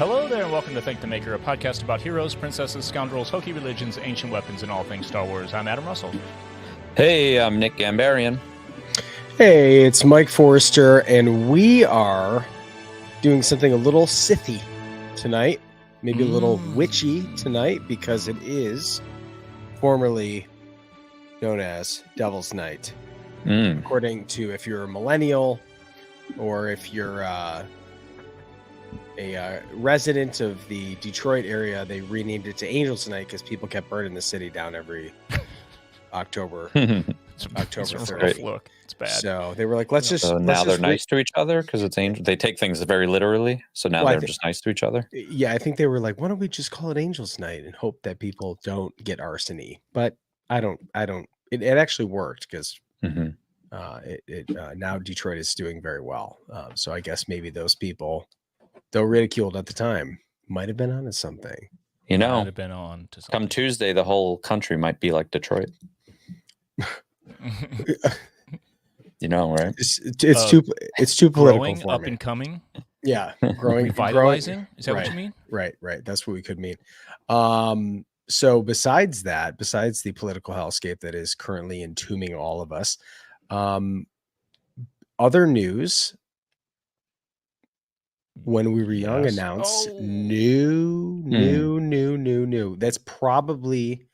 Hello there, and welcome to Thank the Maker, a podcast about heroes, princesses, scoundrels, hokey religions, ancient weapons, and all things Star Wars. I'm Adam Russell. Hey, I'm Nick Gambarian. Hey, it's Mike Forrester, and we are doing something a little Sithy tonight, maybe a little witchy tonight, because it is formerly known as Devil's Night. According to if you're a millennial or if you're a resident of the Detroit area, they renamed it to Angels Night because people kept burning the city down every October. October 30th. Look, it's bad. So they were like, let's just. So now they're nice to each other because it's angel. They take things very literally. So now they're just nice to each other. Yeah, I think they were like, why don't we just call it Angels Night and hope that people don't get arsony? But I don't. It actually worked because now Detroit is doing very well. So I guess maybe those people, though ridiculed at the time, might have been onto something. You know, might have been on to something. Come Tuesday, the whole country might be like Detroit. You know, right? It's too political. Growing, for up me. and coming. Yeah, growing, revitalizing. Is that right, what you mean? Right. That's what we could mean. So besides the political hellscape that is currently entombing all of us, other news. When we were young, announced new. That's probably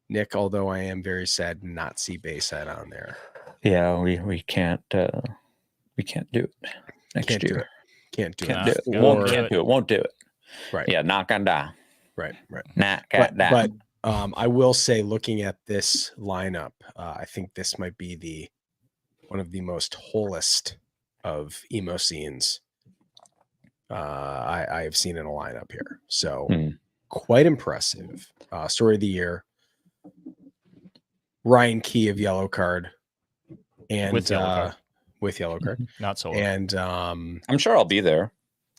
Nick. Although I am very sad not see Bayside on there. Yeah, we can't do it next year. Can't do it. Won't do it. Right. Yeah, not gonna die. Right. Not gonna die. But I will say, looking at this lineup, I think this might be one of the most wholest of emo scenes I have seen in a lineup here. So quite impressive. Story of the year. Ryan Key of Yellow Card. And with Yellow Card. Not so. And I'm sure I'll be there.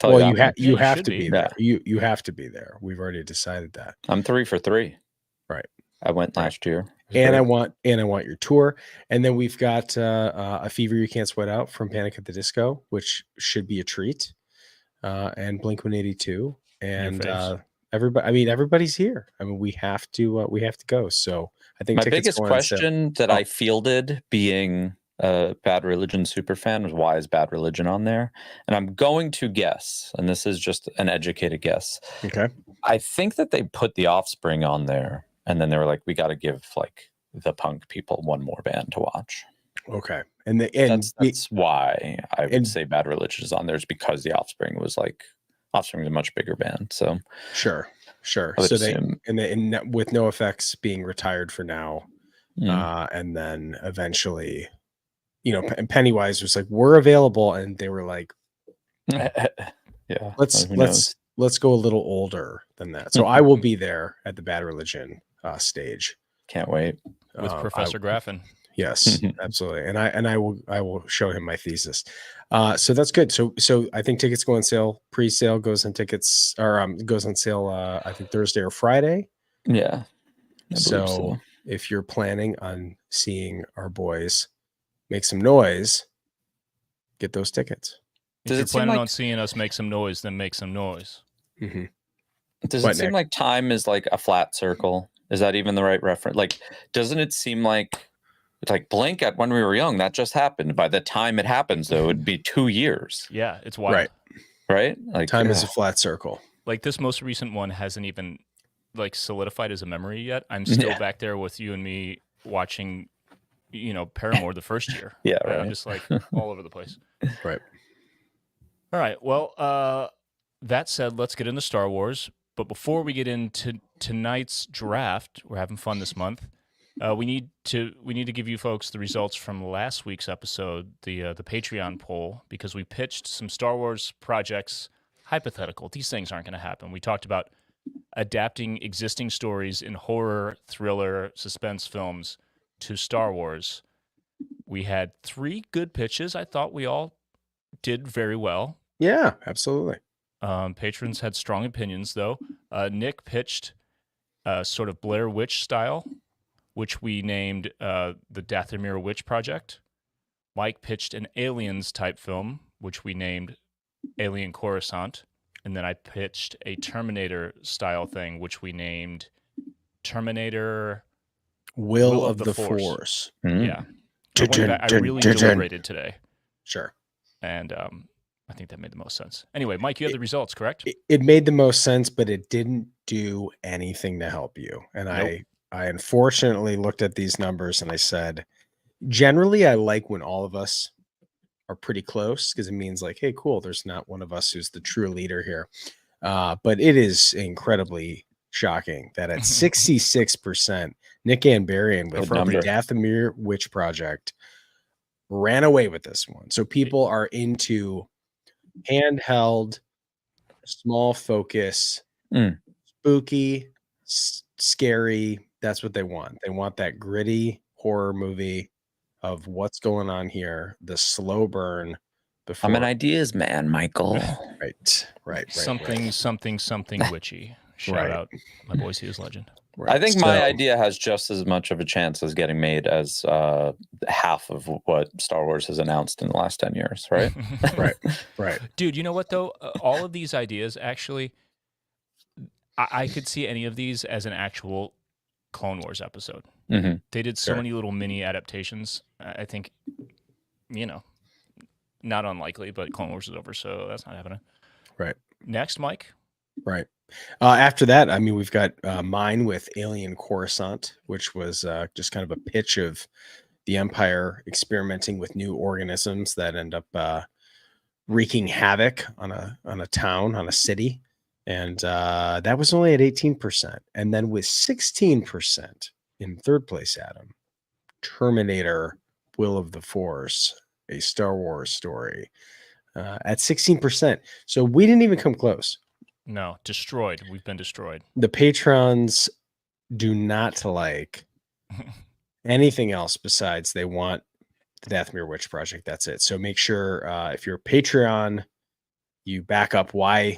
Well, you have to be there. Yeah. You have to be there. We've already decided that. I'm 3 for 3. Right. I went last year. And I want your tour. And then we've got a Fever You Can't Sweat Out from Panic at the Disco, which should be a treat. And Blink-182. And everybody's here. I mean, we have to go. So I think my biggest question that I fielded, being a Bad Religion super fan, was why is Bad Religion on there? And I'm going to guess, and this is just an educated guess. Okay. I think that they put The Offspring on there, and then they were like, we got to give like the punk people one more band to watch. Okay. That's why I would say Bad Religion is on there, is because The Offspring was like, Offspring is a much bigger band. So sure. So they with No Effects being retired for now, and then eventually, and Pennywise was like, we're available, and they were like, yeah, let's go a little older than that. So I will be there at the Bad Religion stage. Can't wait with Professor Graffin. Yes, absolutely. And I will show him my thesis. So that's good. So I think tickets go on sale. Pre-sale goes on tickets, or goes on sale. I think Thursday or Friday. Yeah. So if you're planning on seeing our boys make some noise, get those tickets. If you're planning on seeing us make some noise, then make some noise. Mm-hmm. Does it seem like time is like a flat circle? Is that even the right reference? Like, doesn't it seem like it's like Blink at when we were young, that just happened. By the time it happens, though, it'd be 2 years. Yeah, it's wild. Right? Like time is a flat circle. Like this most recent one hasn't even like solidified as a memory yet. I'm still back there with you and me watching, Paramore the first year. Yeah, right. I'm just like all over the place. Right. All right. Well, that said, let's get into Star Wars. But before we get into tonight's draft, we're having fun this month. We need to give you folks the results from last week's episode, the Patreon poll, because we pitched some Star Wars projects hypothetical. These things aren't going to happen. We talked about adapting existing stories in horror, thriller, suspense films to Star Wars. We had 3 good pitches. I thought we all did very well. Yeah, absolutely. Patrons had strong opinions, though. Nick pitched sort of Blair Witch style, which we named the Dathomir Witch Project. Mike pitched an Aliens type film, which we named Alien Coruscant. and then I pitched a Terminator style thing, which we named Terminator Will of the Force. Yeah. I went back. I really deliberated today. Sure. And I think that made the most sense. Anyway, Mike, you have the results, correct? It made the most sense, but it didn't do anything to help you. And Nope. I unfortunately looked at these numbers and I said, generally, I like when all of us are pretty close because it means like, hey, cool, there's not one of us who's the true leader here. But it is incredibly shocking that at 66%, Nick Anbarian with the Dathomir Witch Project ran away with this one. So people are into handheld, small focus, spooky, scary. That's what they want. They want that gritty horror movie of what's going on here, the slow burn. I'm an ideas man, Michael. Right. Something witchy. Shout out my boy C is Legend. Right. I think my idea has just as much of a chance as getting made as half of what Star Wars has announced in the last 10 years, right? Right. Dude, you know what, though? All of these ideas, actually, I could see any of these as an actual Clone Wars episode. Mm-hmm. They did so many little mini adaptations. I think, not unlikely, but Clone Wars is over, so that's not happening. Right. Next, Mike. Right. After that, I mean, we've got mine with Alien Coruscant, which was just kind of a pitch of the Empire experimenting with new organisms that end up wreaking havoc on a town, on a city. And that was only at 18%. And then with 16% in third place, Adam, Terminator Will of the Force, a Star Wars story at 16%. So we didn't even come close. No, destroyed. We've been destroyed. The patrons do not like anything else besides they want the Dathomir Witch Project. That's it. So make sure if you're a Patreon, you back up why.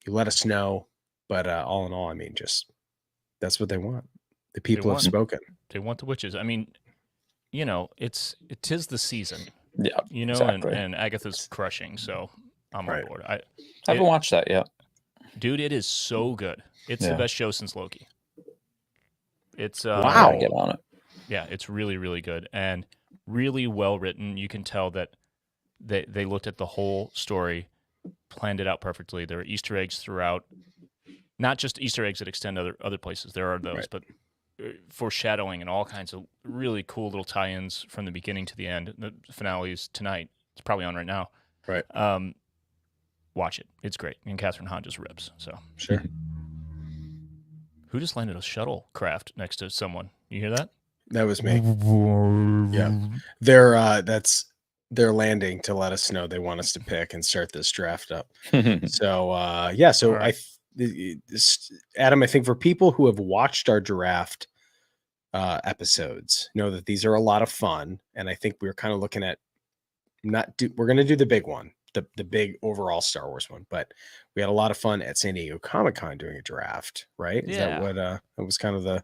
You let us know. But all in all, I mean, just that's what they want. The people have spoken. They want the witches. I mean, it is the season. Yeah, exactly. and Agatha's crushing, so I'm on board. I haven't watched that yet. Dude, it is so good. It's the best show since Loki. It's wow. Get on it. Yeah, it's really, really good and really well written. You can tell that they looked at the whole story, planned it out perfectly. There are Easter eggs throughout, not just Easter eggs that extend other places. There are those, but foreshadowing and all kinds of really cool little tie-ins from the beginning to the end. The finale is tonight. It's probably on right now. Right. Watch it. It's great. And Catherine Hahn just rips. So sure. Who just landed a shuttlecraft next to someone? You hear that? That was me. Yeah. They're landing to let us know they want us to pick and start this draft up. So right. Adam, I think for people who have watched our draft episodes, know that these are a lot of fun. And I think we're kind of looking at we're going to do the big one. The big overall Star Wars one, but we had a lot of fun at San Diego Comic-Con doing a draft, right? Is that what it was kind of the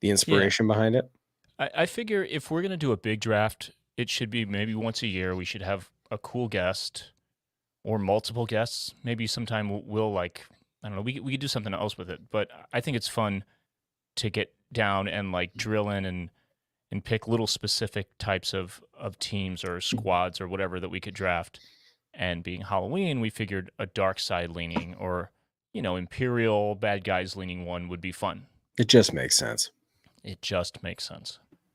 inspiration behind it? I figure if we're going to do a big draft, it should be maybe once a year. We should have a cool guest or multiple guests. Maybe sometime we'll I don't know, we could do something else with it, but I think it's fun to get down and drill in and pick little specific types of teams or squads or whatever that we could draft. And being Halloween, we figured a dark side leaning or, Imperial bad guys leaning one would be fun. It just makes sense.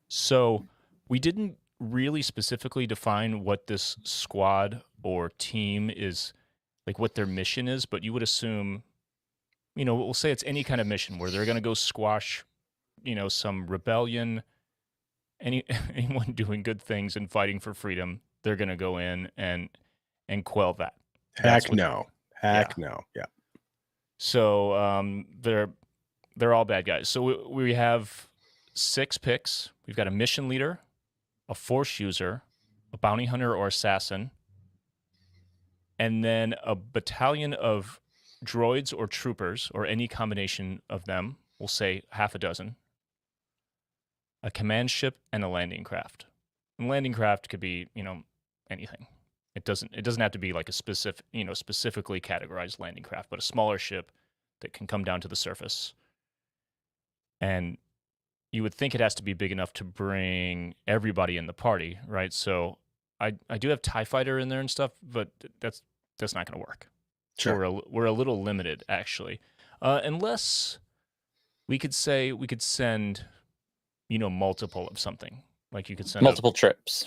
So we didn't really specifically define what this squad or team is, what their mission is, but you would assume, we'll say it's any kind of mission where they're going to go squash, some rebellion, anyone doing good things and fighting for freedom. They're going to go in and quell that. Heck no. Yeah. So they're all bad guys. So we have 6 picks. We've got a mission leader, a force user, a bounty hunter or assassin, and then a battalion of droids or troopers or any combination of them. We'll say half a dozen. A command ship and a landing craft. And landing craft could be, anything. It doesn't have to be like a specifically categorized landing craft, but a smaller ship that can come down to the surface. And you would think it has to be big enough to bring everybody in the party, right? So I do have TIE Fighter in there and stuff, but that's not going to work. Sure. So we're a little limited, actually. Unless we could send, multiple of something. Like you could send multiple trips.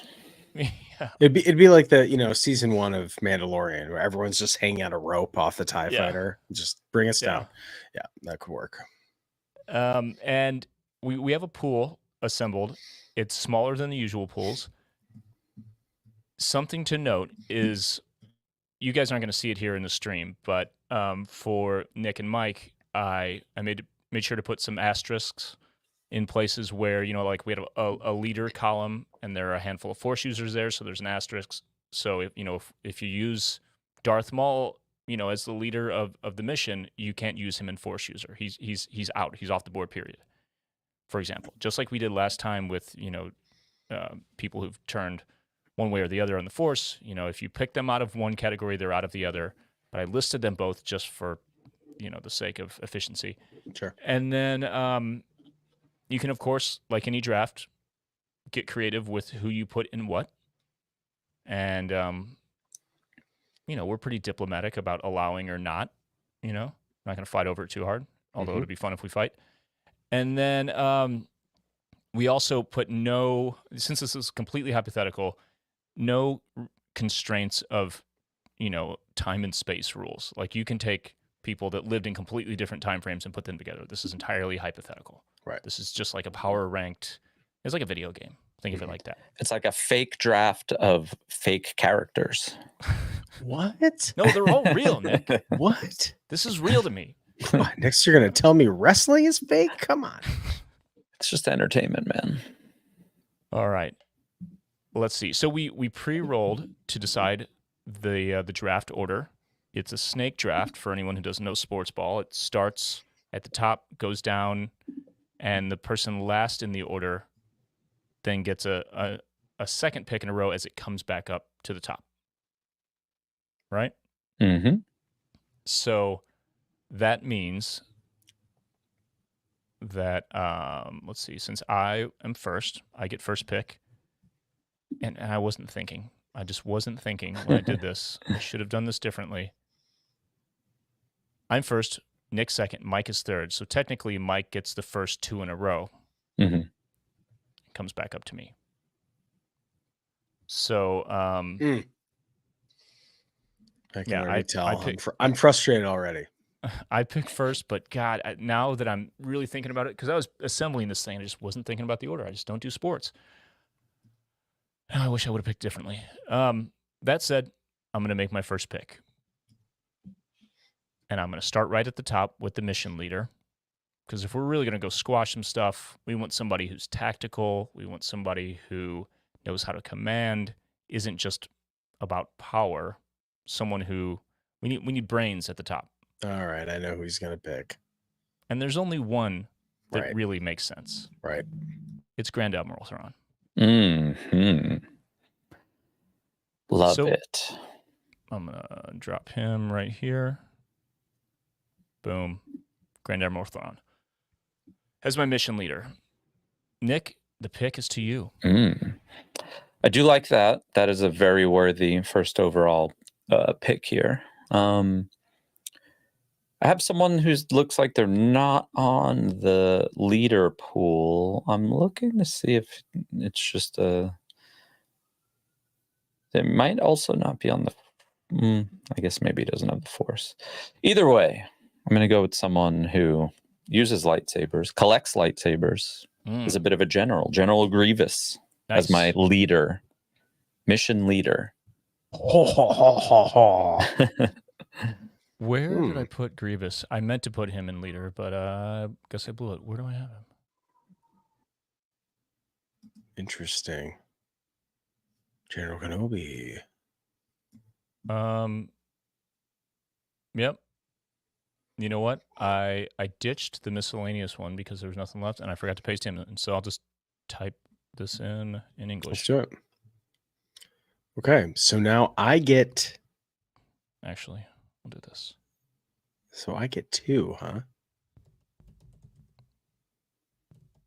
Yeah. It'd be like the season 1 of Mandalorian where everyone's just hanging out a rope off the TIE fighter. Just bring us down. Yeah, that could work. And we have a pool assembled. It's smaller than the usual pools. Something to note is you guys aren't going to see it here in the stream, but for Nick and Mike, I made sure to put some asterisks in places where, like we had a leader column and there are a handful of Force users there, so there's an asterisk. So if you use Darth Maul, as the leader of the mission, you can't use him in Force user. He's out. He's off the board, period. For example, just like we did last time with, people who've turned one way or the other on the Force, if you pick them out of one category, they're out of the other. But I listed them both just for, the sake of efficiency. Sure. And then you can, of course, like any draft, get creative with who you put in what. And, we're pretty diplomatic about allowing or not, not going to fight over it too hard, although it'd be fun if we fight. And then we also put since this is completely hypothetical, no constraints of, time and space rules. Like you can take people that lived in completely different time frames and put them together. This is entirely hypothetical. Right. This is just like a power ranked. It's like a video game. Think of it like that. It's like a fake draft of fake characters. What? No, they're all real, Nick. What? This is real to me. Come on, next you're going to tell me wrestling is fake? Come on. It's just entertainment, man. All right. Let's see. So we pre-rolled to decide the draft order. It's a snake draft for anyone who doesn't know sports ball. It starts at the top, goes down, and the person last in the order then gets a second pick in a row as it comes back up to the top. Right? Mm-hmm. So that means that, let's see, since I am first, I get first pick. And I wasn't thinking. I just wasn't thinking when I did this. I should have done this differently. I'm first, Nick second, Mike is third. So technically, Mike gets the first 2 in a row. Mm-hmm. It comes back up to me. So, I can yeah, already tell. I'm frustrated already. I picked first, but God, now that I'm really thinking about it, because I was assembling this thing, I just wasn't thinking about the order. I just don't do sports. I wish I would have picked differently. That said, I'm going to make my first pick. And I'm going to start right at the top with the mission leader. Because if we're really going to go squash some stuff, we want somebody who's tactical. We want somebody who knows how to command, isn't just about power. Someone who we need brains at the top. All right, I know who he's going to pick. And there's only one that Right. really makes sense. Right. It's Grand Admiral Thrawn. Mm-hmm. Love it. I'm going to drop him right here. Boom. Grand Admiral Thrawn. As my mission leader. Nick, the pick is to you. I do like that. That is a very worthy first overall pick here. I have someone who looks like they're not on the leader pool. I'm looking to see if it's just a... They might also not be on the... I guess maybe he doesn't have the Force. Either way, I'm going to go with someone who uses lightsabers, collects lightsabers, is a bit of a general. General Grievous as my leader. Mission leader. Where did I put Grievous? I meant to put him in leader, but I guess I blew it. Where do I have him? Interesting. General Kenobi. Yep. You know what? I ditched the miscellaneous one because there was nothing left, and I forgot to paste him. And so I'll just type this in English. Let's do it. Okay, so now I get. Actually, we'll do this. So I get 2, huh?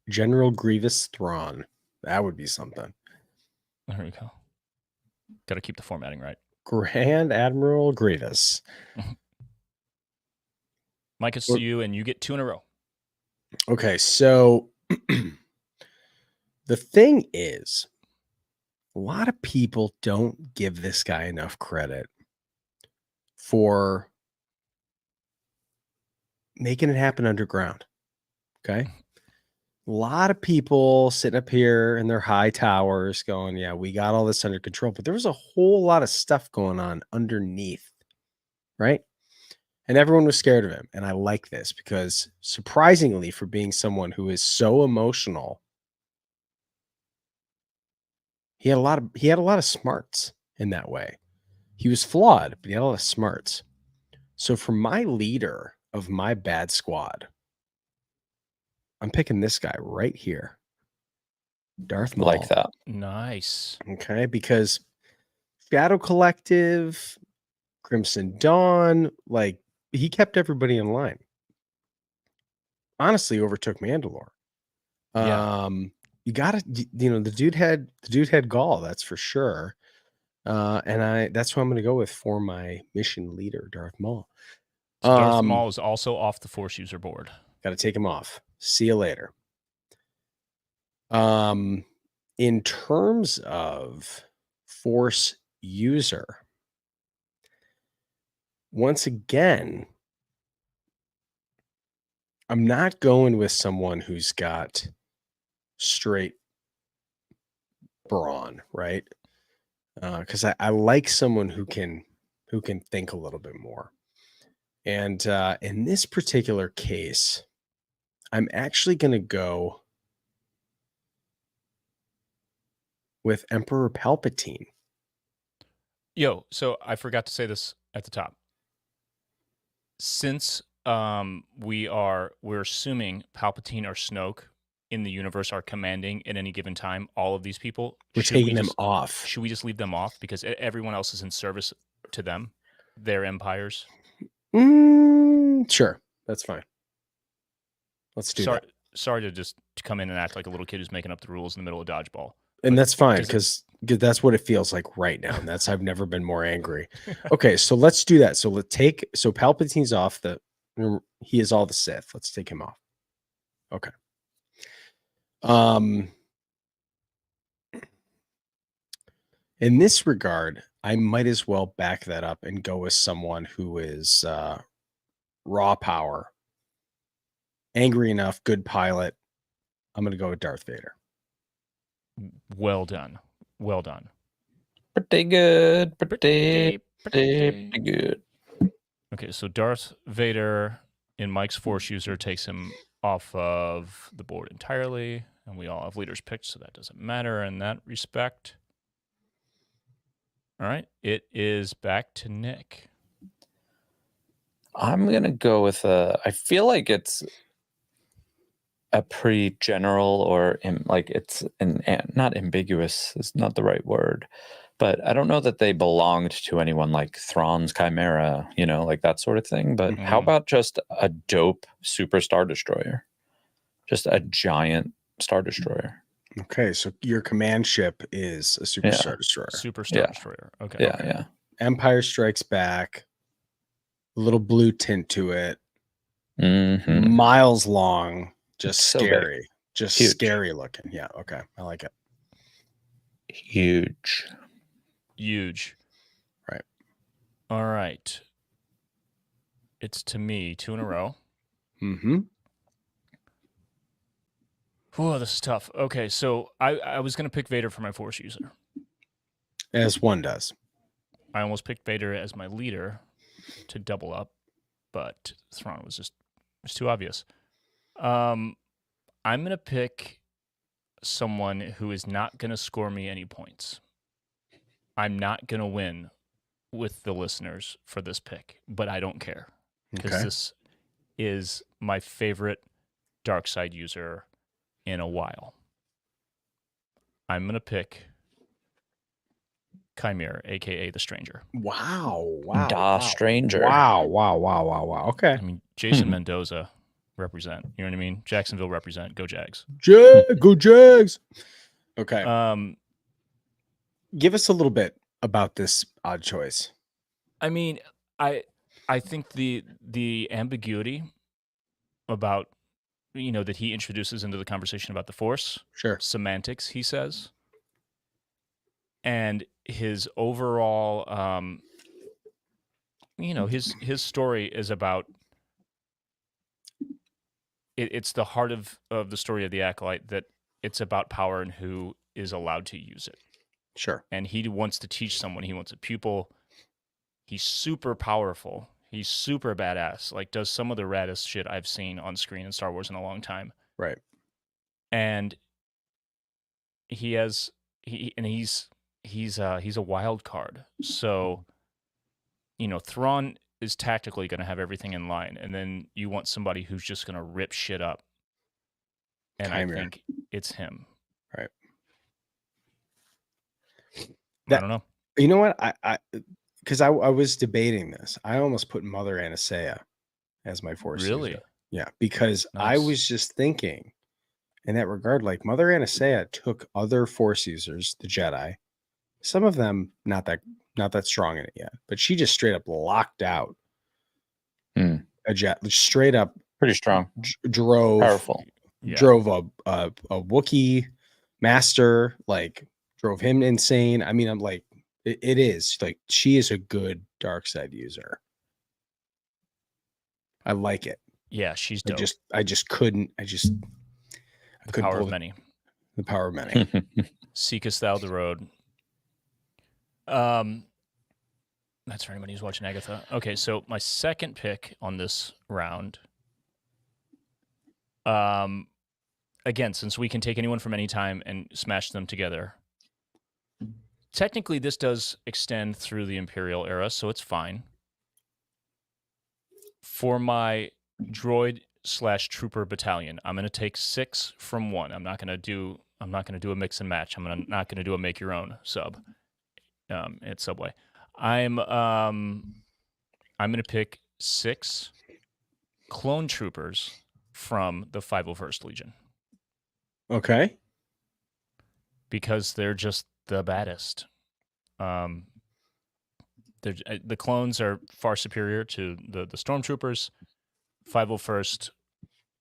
General Grievous Thrawn. That would be something. There we go. Got to keep the formatting right. Grand Admiral Grievous. Mike, it's to you, and you get 2 in a row. Okay, so the thing is, a lot of people don't give this guy enough credit for making it happen underground. Okay. A lot of people sitting up here in their high towers going, yeah, we got all this under control. But there was a whole lot of stuff going on underneath, right? And everyone was scared of him. And I like this because surprisingly, for being someone who is so emotional, he had a lot of smarts in that way. He was flawed, but he had a lot of smarts. So for my leader of my bad squad, I'm picking this guy right here. Darth Maul. Like that. Nice. Okay, because Shadow Collective, Crimson Dawn, like he kept everybody in line. Honestly, overtook Mandalore. Yeah. You gotta, the dude had gall, that's for sure. And that's who I'm gonna go with for my mission leader, Darth Maul. So Darth Maul is also off the Force user board. Gotta take him off. See you later. In terms of Force user, once again, I'm not going with someone who's got straight brawn, right? Because I like someone who can think a little bit more. And in this particular case, I'm actually going to go with Emperor Palpatine. Yo, so I forgot to say this at the top. Since we're assuming Palpatine or Snoke in the universe are commanding at any given time all of these people, We're taking them off. Should we just leave them off because everyone else is in service to them, their empires? Sure, that's fine. Let's do that. Sorry to just come in and act like a little kid who's making up the rules in the middle of dodgeball. And that's fine because that's what it feels like right now. And I've never been more angry. Okay, so let's do that. So Palpatine's off he is all the Sith. Let's take him off. Okay. In this regard, I might as well back that up and go with someone who is raw power, angry enough, good pilot. I'm going to go with Darth Vader. Well done. Well done. Pretty good. Pretty good. Okay, so Darth Vader in Mike's Force user takes him off of the board entirely, and we all have leaders picked, so that doesn't matter in that respect. All right, it is back to Nick. I'm going to go with I feel like it's a pretty general or it's not ambiguous is not the right word, but I don't know that they belonged to anyone like Thrawn's Chimera, like that sort of thing. But how about just a dope super Star Destroyer? Just a giant Star Destroyer. Okay, so your command ship is a super Star Destroyer. Super Star Destroyer. Okay. Yeah. Empire Strikes Back. A little blue tint to it. Mm-hmm. Miles long. Just so scary. Big. Just Huge. Scary looking. Yeah, okay. I like it. Huge. Right. All right. It's to me, 2 in a row. Mm-hmm. Whoa, this is tough. Okay, so I was going to pick Vader for my Force user. As one does. I almost picked Vader as my leader to double up, but Thrawn was too obvious. I'm going to pick someone who is not going to score me any points. I'm not going to win with the listeners for this pick, but I don't care because this is my favorite dark side user in a while. I'm going to pick Chimera, aka the Stranger. Da Stranger. Wow. Okay. I mean, Jason Mendoza represent. You know what I mean? Jacksonville represent. Go Jags. Go Jags. Okay. Um, Give us a little bit about this odd choice. I mean, I think the ambiguity about that he introduces into the conversation about the Force, Sure. semantics, he says, and his overall, his story is about. It's the heart of the story of the Acolyte, that it's about power and who is allowed to use it. Sure. And he wants to teach someone. He wants a pupil. He's super powerful. He's super badass. Like, does some of the raddest shit I've seen on screen in Star Wars in a long time. Right. And he's a wild card. So, Thrawn is tactically going to have everything in line, and then you want somebody who's just going to rip shit up. And Chimera. I think it's him. Right. I don't know. You know what? Because I was debating this. I almost put Mother Anastasia as my Force Really? user. Yeah, because I Nice. was just thinking in that regard, like Mother Anastasia took other Force users, the Jedi, some of them not that strong in it yet, but she just straight up locked out a jet, straight up Pretty strong, drove powerful. Yeah. Drove a Wookiee master, like drove him insane. I mean, I'm like, it is like she is a good dark side user. I like it. Yeah, she's dope. I couldn't Power of pull many. the power of many. Seekest thou the road. That's for anybody who's watching Agatha. Okay, so my second pick on this round. Again, since we can take anyone from any time and smash them together. Technically, this does extend through the Imperial era, so it's fine. For my droid/trooper battalion, I'm going to take 6 from 1. I'm not going to do a mix and match. I'm not going to do a make your own sub. At Subway. I'm going to pick 6 clone troopers from the 501st Legion. Okay. Because they're just the baddest. The clones are far superior to the stormtroopers. 501st,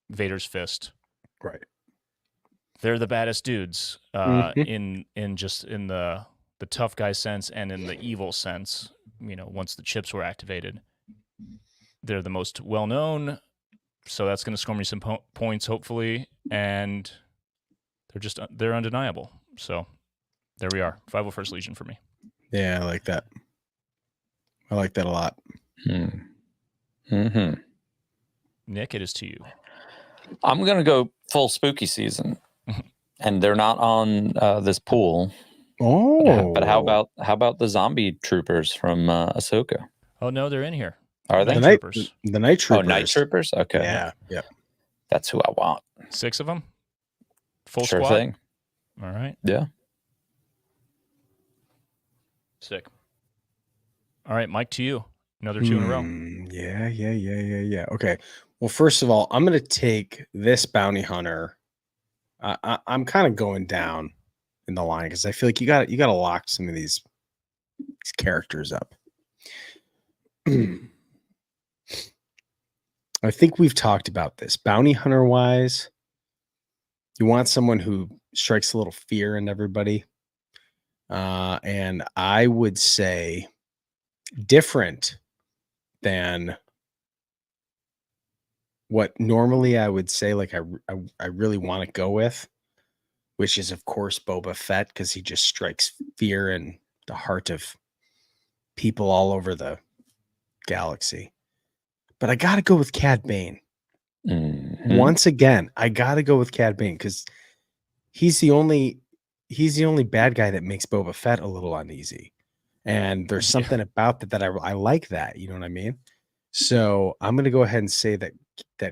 Vader's fist. Right. They're the baddest dudes in the tough guy sense and in the evil sense. Once the chips were activated, they're the most well known. So that's going to score me some points, hopefully, and they're undeniable. So there we are, 501st Legion for me. Yeah, I like that. I like that a lot. Nick, it is to you. I'm going to go full spooky season, and they're not on this pool. Oh, but how about the zombie troopers from Ahsoka? Oh no, they're in here. Are they? the night troopers? Oh, night troopers. Okay, yeah. That's who I want. 6 of them. Full sure squad. thing. All right. Yeah. Sick. All right, Mike, to you. Another 2 in a row. Yeah. Okay. Well, first of all, I'm going to take this bounty hunter. I'm kind of going down in the line because I feel like you got to lock some of these characters up. I think we've talked about this. Bounty hunter wise, you want someone who strikes a little fear in everybody. And I would say different than what normally I would say, like I really want to go with, which is of course Boba Fett, because he just strikes fear in the heart of people all over the galaxy. But I got to go with Cad Bane. Once again, I got to go with Cad Bane because he's the only bad guy that makes Boba Fett a little uneasy. And there's something about that I like that. You know what I mean? So I'm going to go ahead and say that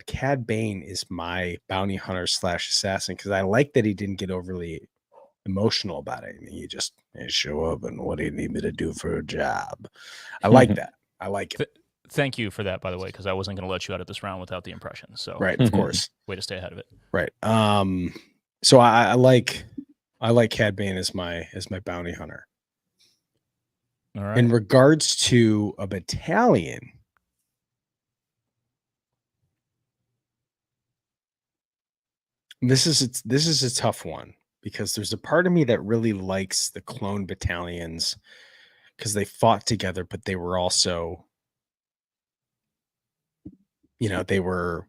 Cad Bane is my bounty hunter / assassin because I like that he didn't get overly emotional about it. I mean, you just show up and what do you need me to do for a job? I like that. I like it. Thank you for that, by the way, because I wasn't going to let you out of this round without the impression. So right, of course. Way to stay ahead of it. Right. So I like Cad Bane as my bounty hunter. All right. In regards to a battalion, this is a tough one because there's a part of me that really likes the clone battalions because they fought together, but they were also, they were.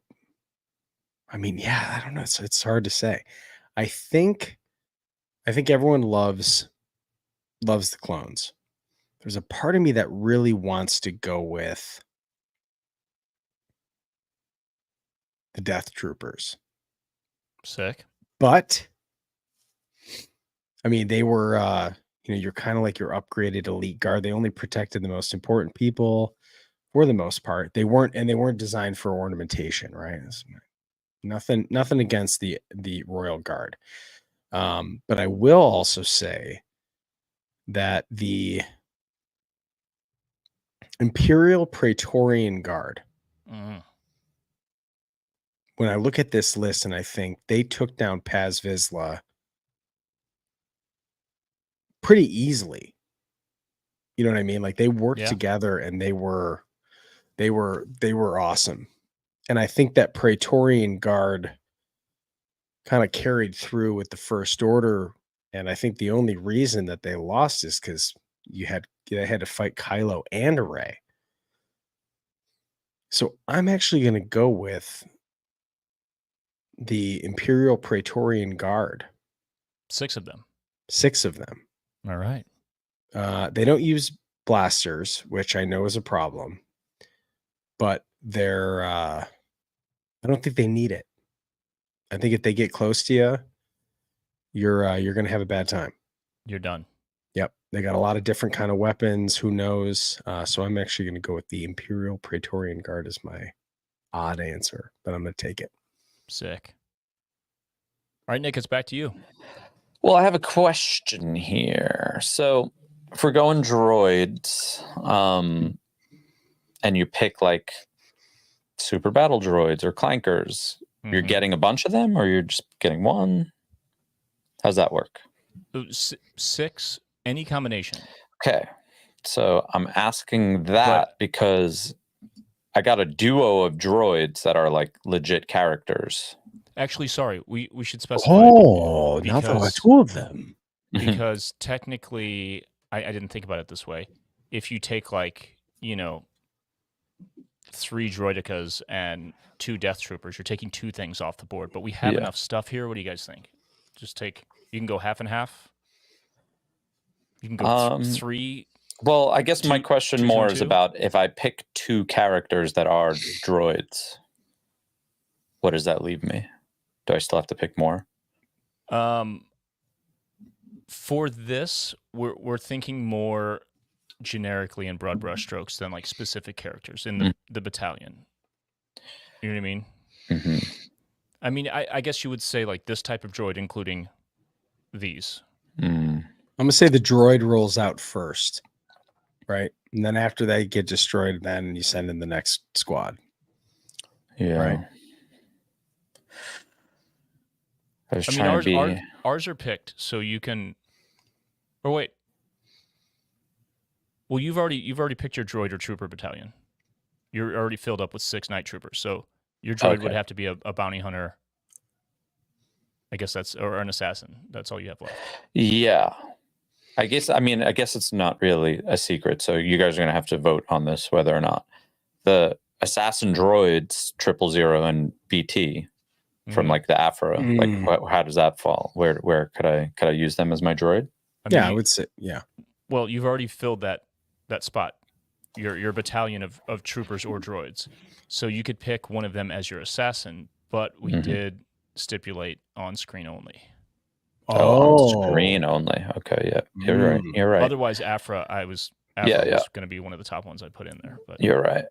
I mean, yeah, I don't know. It's hard to say. I think everyone loves the clones. There's a part of me that really wants to go with the Death Troopers. Sick. But I mean, they were you're kind of like your upgraded elite guard. They only protected the most important people for the most part. They weren't designed for ornamentation, right? Nothing against the Royal Guard. But I will also say that the Imperial Praetorian Guard, when I look at this list and I think they took down Paz Vizsla pretty easily. You know what I mean? Like they worked together and they were awesome. And I think that Praetorian Guard kind of carried through with the First Order. And I think the only reason that they lost is because they had to fight Kylo and Rey. So I'm actually going to go with the Imperial Praetorian Guard. 6 of them. 6 of them. All right. They don't use blasters, which I know is a problem, but they're I don't think they need it. I think if they get close to you, you're going to have a bad time. You're done. Yep. They got a lot of different kind of weapons. Who knows? So I'm actually going to go with the Imperial Praetorian Guard as my odd answer, but I'm going to take it. Sick. All right, Nick, it's back to you. Well, I have a question here. So if we're going droids, and you pick like super battle droids or clankers, you're getting a bunch of them or you're just getting one? How's that work? 6, any combination. Okay. So I'm asking that because I got a duo of droids that are like legit characters. Actually, sorry, we should specify. Oh, now there are 2 of them. Because technically, I didn't think about it this way. If you take 3 droidicas and 2 death troopers, you're taking 2 things off the board. But we have enough stuff here. What do you guys think? You can go half and half. You can go 3. Well, I guess my question more is about if I pick 2 characters that are droids, what does that leave me? Do I still have to pick more? For this, we're thinking more generically in broad brushstrokes than like specific characters in the battalion. You know what I mean? Mm-hmm. I mean, I guess you would say like this type of droid, including these. I'm gonna say the droid rolls out first, right? And then after they get destroyed, then you send in the next squad. Yeah. Right. Ours are picked, so you can. Or wait. Well, you've already picked your droid or trooper battalion. You're already filled up with 6 night troopers, so your droid would have to be a bounty hunter. I guess or an assassin. That's all you have left. Yeah. I guess it's not really a secret, so you guys are going to have to vote on this whether or not. The assassin droids 000 and BT from like the Afro, like how does that fall? Where could I use them as my droid? I would say Well, you've already filled that spot. Your battalion of troopers or droids. So you could pick one of them as your assassin, but we did stipulate on screen only. On screen only. Okay, yeah. You're right. Otherwise, Afra was going to be one of the top ones I put in there. But you're right.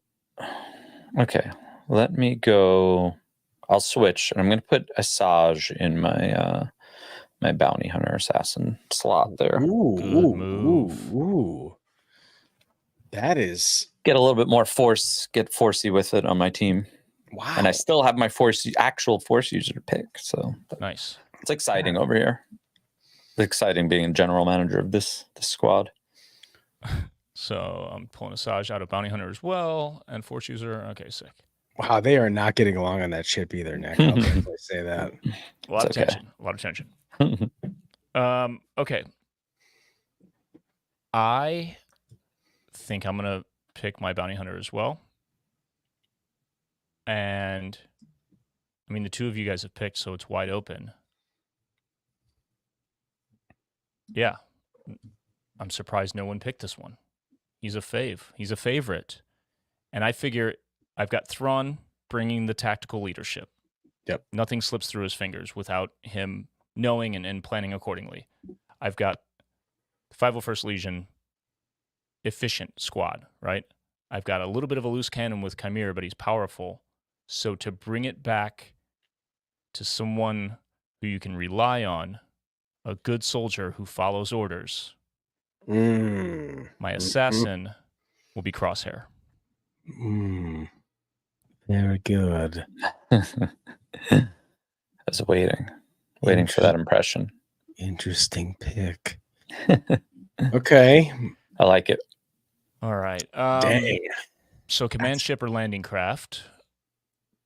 Okay, let me go. I'll switch, and I'm going to put Asajj in my my bounty hunter assassin slot there. Ooh, Good move. Ooh. That is Get a little bit more force, get forcey with it on my team. wow. And I still have my actual force user to pick. So Nice. it's exciting over here. It's exciting being general manager of this squad. So I'm pulling Asajj out of bounty hunter as well, and force user. Okay, sick. Wow, they are not getting along on that ship either, Nick. I'll definitely say that. A lot It's of okay. tension. A lot of tension. Okay. I think I'm gonna pick my bounty hunter as well. And I mean, the two of you guys have picked, so it's wide open. Yeah. I'm surprised no one picked this one. He's a fave. He's a favorite. And I figure I've got Thrawn bringing the tactical leadership. Yep. Nothing slips through his fingers without him knowing and planning accordingly. I've got the 501st Legion efficient squad, right? I've got a little bit of a loose cannon with Chimera, but he's powerful. So to bring it back to someone who you can rely on, a good soldier who follows orders, my assassin will be Crosshair. Very good. I was waiting for that impression. Interesting pick. Okay. I like it. All right. Dang. So command ship or landing craft,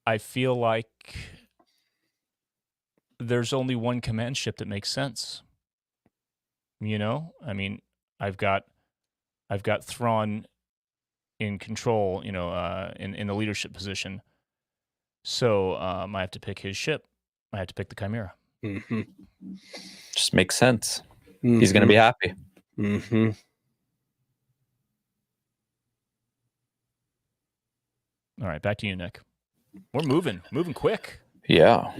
I feel like there's only one command ship that makes sense. You know, I mean, I've got Thrawn in control, you know, in the leadership position. So I have to pick his ship. I have to pick the Chimera. Mm-hmm. Just makes sense. He's going to be happy. Mm-hmm. All right, back to you, Nick. We're moving quick. Yeah.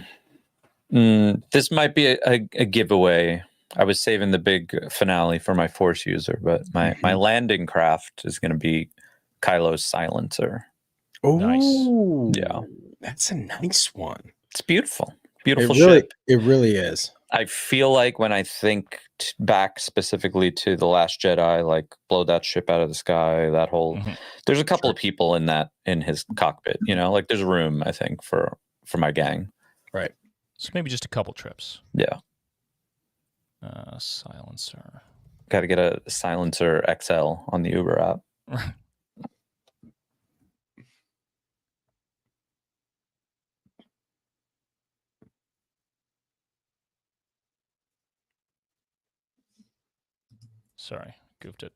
This might be a giveaway. I was saving the big finale for my force user, but my landing craft is going to be Kylo's silencer. Oh, Nice. Yeah. That's a nice one. It's beautiful. Beautiful ship. ship. It really is. I feel like when I think back specifically to The Last Jedi, like blow that ship out of the sky, that whole there's a couple of people in his cockpit, you know, like there's room, I think, for my gang. Right. So maybe just a couple trips. Yeah. Silencer. Got to get a silencer XL on the Uber app. Sorry, goofed it.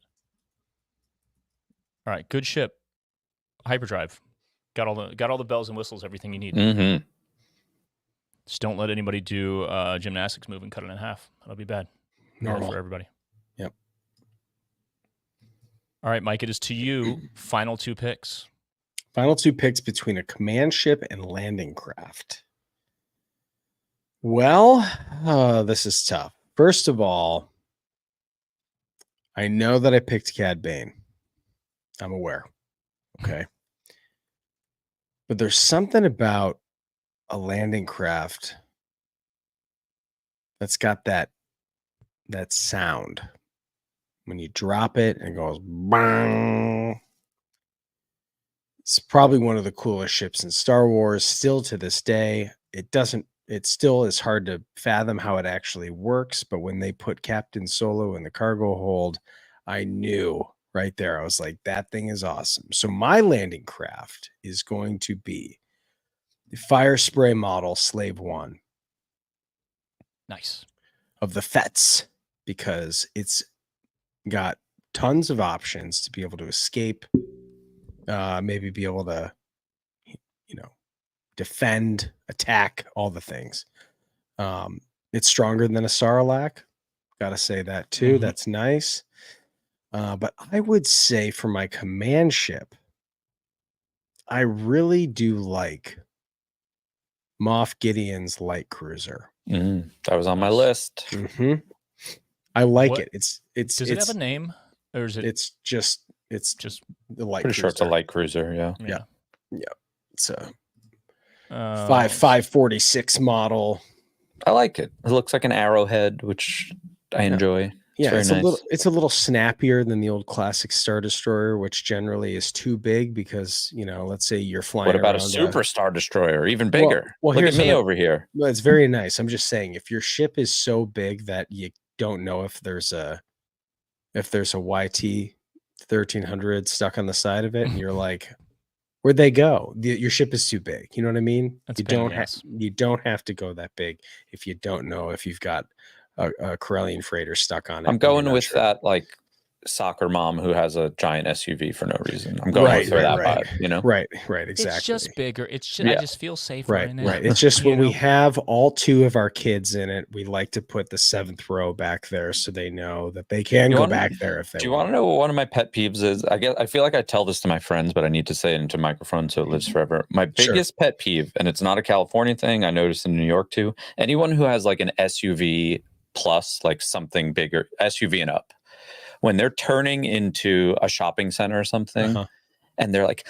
All right, good ship. Hyperdrive. Got all the bells and whistles, everything you need. Mm-hmm. Just don't let anybody do a gymnastics move and cut it in half. That'll be bad. Normal for everybody. Yep. All right, Mike, it is to you. Final two picks. Final two picks between a command ship and landing craft. Well, this is tough. First of all, I know that I picked Cad Bane. I'm aware. Okay. But there's something about a landing craft that's got that sound. When you drop it and it goes bang. It's probably one of the coolest ships in Star Wars still to this day. It still is hard to fathom how it actually works, but when they put Captain Solo in the cargo hold, I knew right there. I was like, that thing is awesome. So my landing craft is going to be the fire spray model Slave One. Nice. Of the FETs, because it's got tons of options to be able to escape, maybe be able to, defend, attack, all the things. It's stronger than a Sarlacc. Got to say that too. Mm-hmm. That's nice. But I would say for my command ship, I really do like Moff Gideon's light cruiser. That was on my list. Mm-hmm. I like it. Does it have a name, or is it? It's just the light. Pretty cruiser. sure it's a light cruiser. Yeah. It's a 546 model. I like it. It looks like an arrowhead, which I enjoy. Yeah, it's very nice. It's a little snappier than the old classic Star Destroyer, which generally is too big because let's say you're flying. What about around a Super Star Destroyer, even bigger? Well, look at me over here. Well, it's very nice. I'm just saying, if your ship is so big that you don't know if there's a YT 1300 stuck on the side of it, and you're like, where'd they go? Your ship is too big. You know what I mean? That's you don't have to go that big if you don't know if you've got a Corellian freighter stuck on it. I'm going with that like soccer mom who has a giant SUV for no reason. I'm going with that vibe, Right, exactly. It's just bigger. It's just, I just feel safer in it. Right. It's just when we have all 2 of our kids in it, we like to put the 7th row back there so they know that they can go back there if they want. Do you want to know what one of my pet peeves is? I feel like I tell this to my friends, but I need to say it into microphone so it lives forever. My biggest pet peeve, and it's not a California thing, I noticed in New York too. Anyone who has like an SUV plus like something bigger, SUV and up, when they're turning into a shopping center or something, and they're like,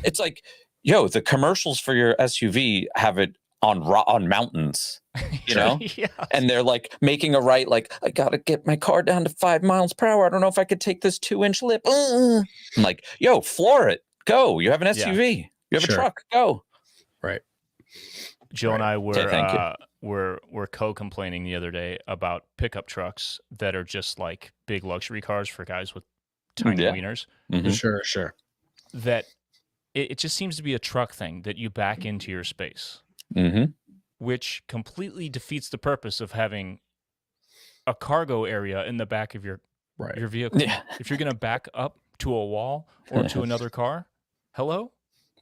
it's like, yo, the commercials for your SUV have it on mountains, and they're like making a right, like, I gotta get my car down to 5 miles per hour. I don't know if I could take this 2-inch lip. I'm like, yo, floor it, go. You have an SUV, you have a truck, go. Right. Jill and I were co-complaining the other day about pickup trucks that are just like big luxury cars for guys with tiny wieners. Sure. That it just seems to be a truck thing that you back into your space, which completely defeats the purpose of having a cargo area in the back of your vehicle. Yeah. If you're going to back up to a wall or to another car, hello?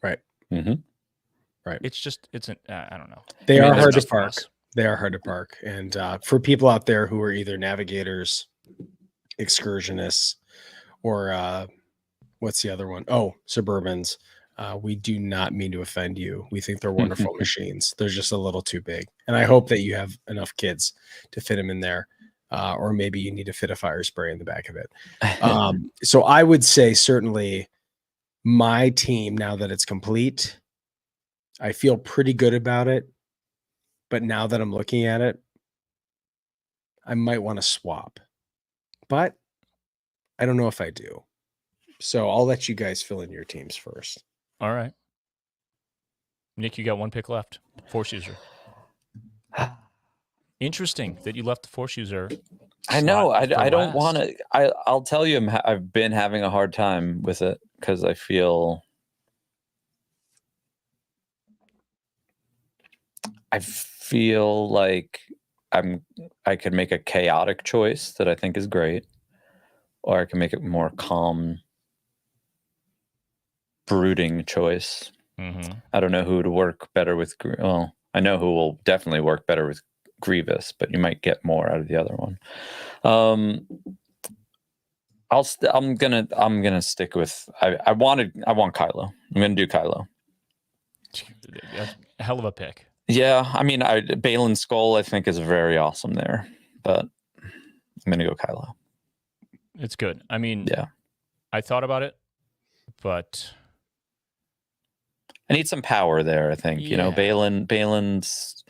Right. Right. It's I don't know. They are hard to park. They are hard to park. And for people out there who are either navigators, excursionists, or what's the other one? Oh, Suburbans. We do not mean to offend you. We think they're wonderful machines. They're just a little too big. And I hope that you have enough kids to fit them in there. Or maybe you need to fit a fire spray in the back of it. So I would say certainly my team, now that it's complete, I feel pretty good about it. But now that I'm looking at it, I might want to swap. But I don't know if I do. So I'll let you guys fill in your teams first. All right. Nick, you got 1 pick left. Force user. Interesting that you left the force user. I know. I don't want to. I'll tell you, I've been having a hard time with it because I feel like I could make a chaotic choice that I think is great, or I can make it more calm, brooding choice. I don't know who would work better with. Well, I know who will definitely work better with Grievous, but you might get more out of the other one. I'm gonna stick with. I want Kylo. I'm gonna do Kylo. A hell of a pick. Yeah, I mean, Balin's skull I think is very awesome there, but I'm gonna go Kylo. It's good. I mean, yeah, I thought about it, but I need some power there. I think Balin's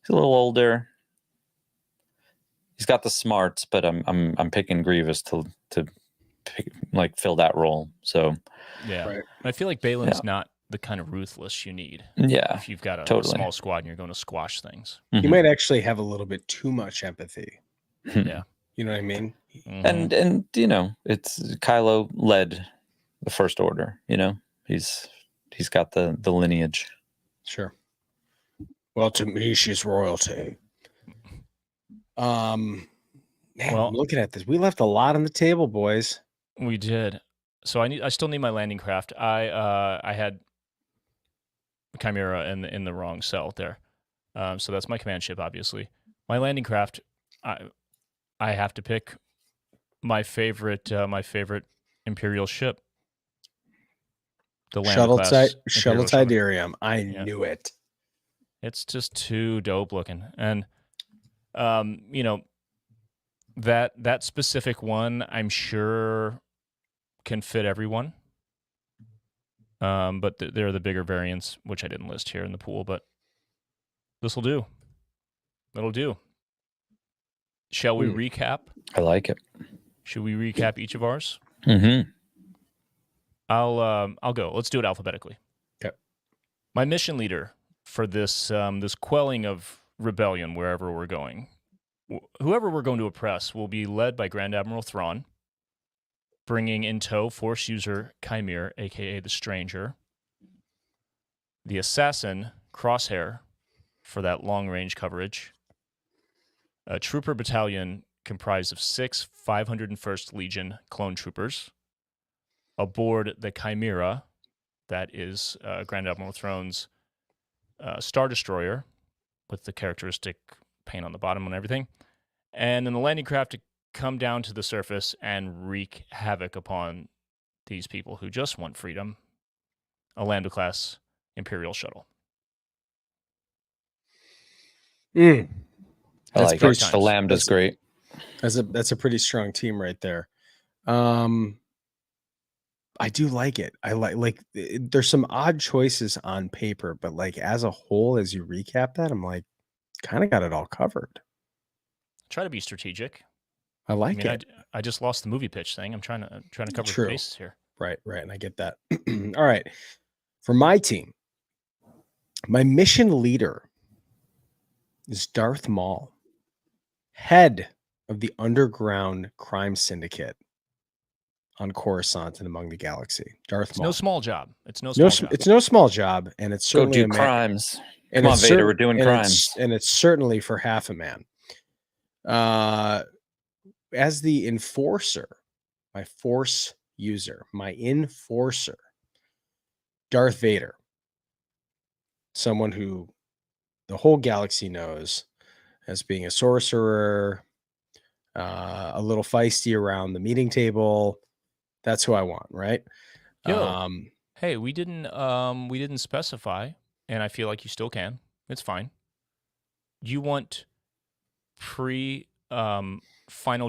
a little older. He's got the smarts, but I'm picking Grievous to fill that role. So yeah, I feel like Balin's not the kind of ruthless you need. Yeah, if you've got a small squad and you're going to squash things, you might actually have a little bit too much empathy. Yeah, you know what I mean. And it's Kylo led the First Order. He's got the lineage. Sure. Well, to me, she's royalty. Man, I'm looking at this. We left a lot on the table, boys. We did. So I still need my landing craft. I had Chimera in the wrong cell there. So that's my command ship, obviously. My landing craft, I have to pick my favorite Imperial ship. The Shuttle Tidarium. I knew it. It's just too dope looking. And that specific one, I'm sure can fit everyone. But there are the bigger variants, which I didn't list here in the pool. But This'll do. That'll do. Shall we recap? I like it. Should we recap each of ours? Mm-hmm. I'll go. Let's do it alphabetically. Okay. My mission leader for this this quelling of rebellion wherever we're going, whoever we're going to oppress, will be led by Grand Admiral Thrawn, bringing in tow Force user Chimere, aka the Stranger, the assassin Crosshair for that long range coverage, a trooper battalion comprised of 6 501st Legion clone troopers, aboard the Chimera, that is Grand Admiral Thrawn's Star Destroyer, with the characteristic paint on the bottom and everything, and then the landing craft to come down to the surface and wreak havoc upon these people who just want freedom, a Lando-class Imperial shuttle. I That's like pretty it. The Lambda's great. That's a pretty strong team right there. I do like it. I like there's some odd choices on paper, but like as a whole, as you recap that, I'm like, kind of got it all covered. Try to be strategic. I like it. I just lost the movie pitch thing. I'm trying to cover the bases here. Right, and I get that. All right. For my team, my mission leader is Darth Maul, head of the underground crime syndicate on Coruscant and among the galaxy. Darth Maul. No small job. It's no small job. It's no small job, and it's certainly go do crimes. And Come on, Vader, we're doing crimes. And it's certainly for half a man. As the enforcer, my Force user, my enforcer, Darth Vader, someone who the whole galaxy knows as being a sorcerer, a little feisty around the meeting table. That's who I want, right? Hey, we didn't specify, and I feel like you still can. It's fine. You want final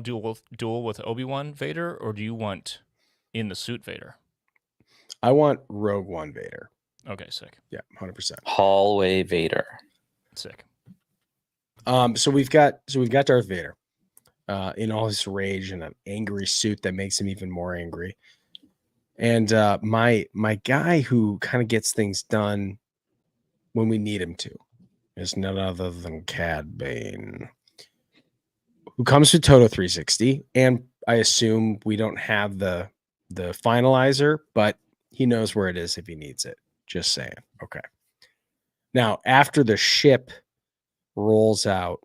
duel with Obi-Wan Vader, or do you want in the suit Vader? I want Rogue One Vader. Okay, sick. Yeah, 100%. Hallway Vader. Sick. So we've got Darth Vader in all his rage and an angry suit that makes him even more angry. And my guy who kind of gets things done when we need him to is none other than Cad Bane, who comes with Toto 360. And I assume we don't have the finalizer, but he knows where it is if he needs it. Just saying. Okay. Now, after the ship rolls out,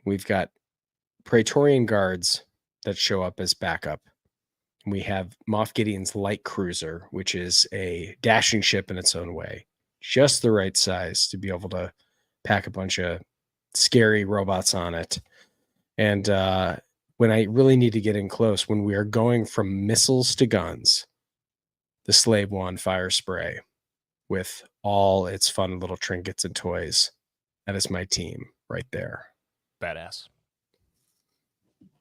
we've got Praetorian guards that show up as backup. We have Moff Gideon's light cruiser, which is a dashing ship in its own way, just the right size to be able to pack a bunch of scary robots on it. And when I really need to get in close, when we are going from missiles to guns, the Slave One fire spray with all its fun little trinkets and toys. That is my team right there. Badass.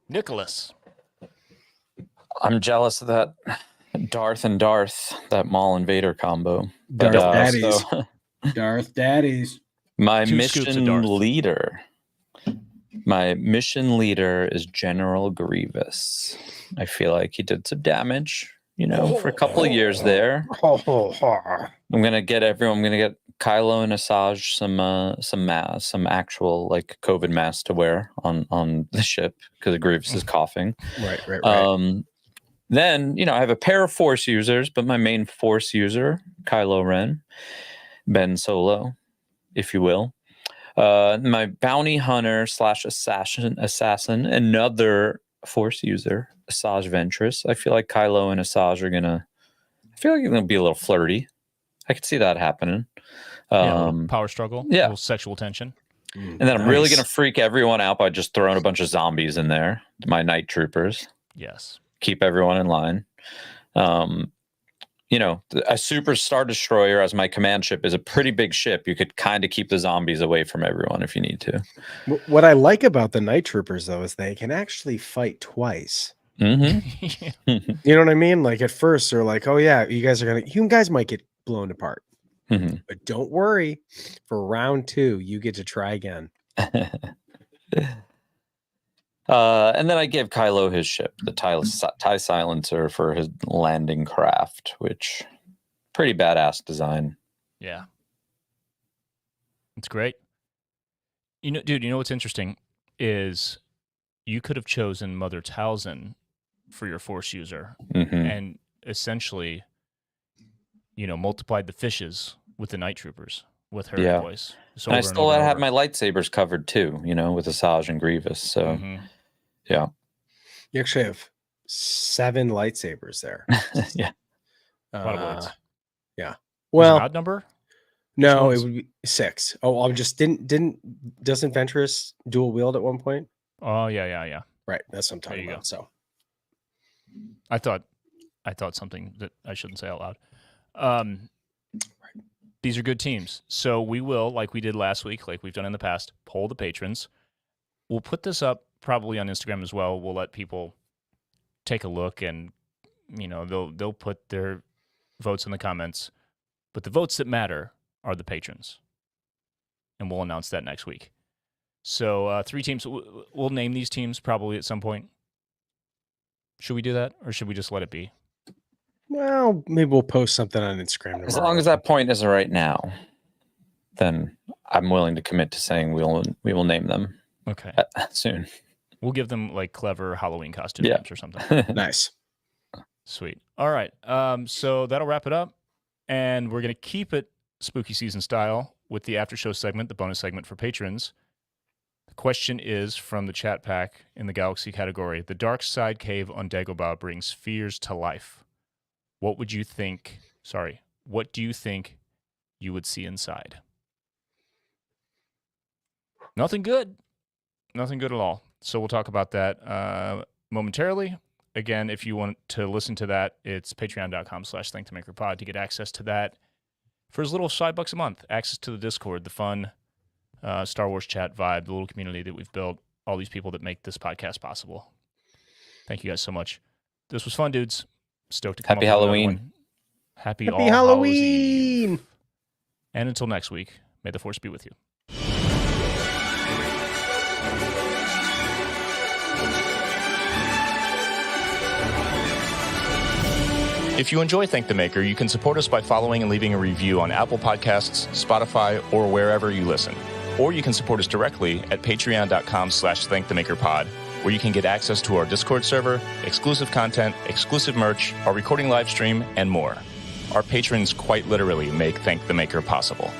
Nicholas. I'm jealous of that Darth and Darth, that Maul and Vader combo. Darth Daddies. Darth Daddies. My mission leader is General Grievous. I feel like he did some damage, for a couple of years there. I'm gonna get Kylo and Asajj some actual like COVID mask to wear on the ship because Grievous is coughing. Right. Then, I have a pair of Force users, but my main Force user, Kylo Ren, Ben Solo, if you will. My bounty hunter / assassin, another Force user, Asajj Ventress. I feel like Kylo and Asajj are gonna be a little flirty. I could see that happening. Power struggle, a little sexual tension. And then I'm really gonna freak everyone out by just throwing a bunch of zombies in there. My night troopers. Yes. Keep everyone in line. A super Star Destroyer as my command ship is a pretty big ship. You could kind of keep the zombies away from everyone if you need to. What I like about the night troopers, though, is they can actually fight twice. Mm-hmm. You know what I mean? Like at first they're like, "Oh yeah, you guys might get blown apart," But don't worry, for round 2, you get to try again. And then I gave Kylo his ship, the TIE Silencer, for his landing craft, which pretty badass design. Yeah. It's great. Dude, you know what's interesting is you could have chosen Mother Talzin for your Force user and essentially, multiplied the fishes with the Night Troopers with her voice. So and I still had my lightsabers covered too, with Asajj and Grievous. So, yeah. You actually have 7 lightsabers there. Yeah. A lot of blades. Yeah. Well, odd number? No, it would be 6. Oh, I'm just doesn't Ventress dual wield at one point? Oh, yeah. Right, that's what I'm talking about. So, I thought something that I shouldn't say out loud. These are good teams, so we will, like we did last week, like we've done in the past, poll the patrons. We'll put this up probably on Instagram as well. We'll let people take a look, and they'll put their votes in the comments. But the votes that matter are the patrons, and we'll announce that next week. So 3 teams. We'll name these teams probably at some point. Should we do that, or should we just let it be? Well, maybe we'll post something on Instagram tomorrow. As long as that point isn't right now, then I'm willing to commit to saying we will name them. Okay. Soon. We'll give them like clever Halloween costume names or something. Nice. Sweet. All right. So that'll wrap it up. And we're going to keep it spooky season style with the after show segment, the bonus segment for patrons. The question is from the chat pack in the Galaxy category. The dark side cave on Dagobah brings fears to life. What do you think you would see inside? Nothing good. Nothing good at all. So we'll talk about that momentarily. Again, if you want to listen to that, it's patreon.com/ThinkTheMakerPod to get access to that for as little as $5 a month. Access to the Discord, the fun Star Wars chat vibe, the little community that we've built, all these people that make this podcast possible. Thank you guys so much. This was fun, dudes. Stoked to come Happy up with Halloween. another one. Happy All Halloween. Hallows Eve. And until next week, may the Force be with you. If you enjoy Thank the Maker, you can support us by following and leaving a review on Apple Podcasts, Spotify, or wherever you listen. Or you can support us directly at patreon.com/ThinkTheMakerPod, where you can get access to our Discord server, exclusive content, exclusive merch, our recording live stream, and more. Our patrons quite literally make Thank the Maker possible.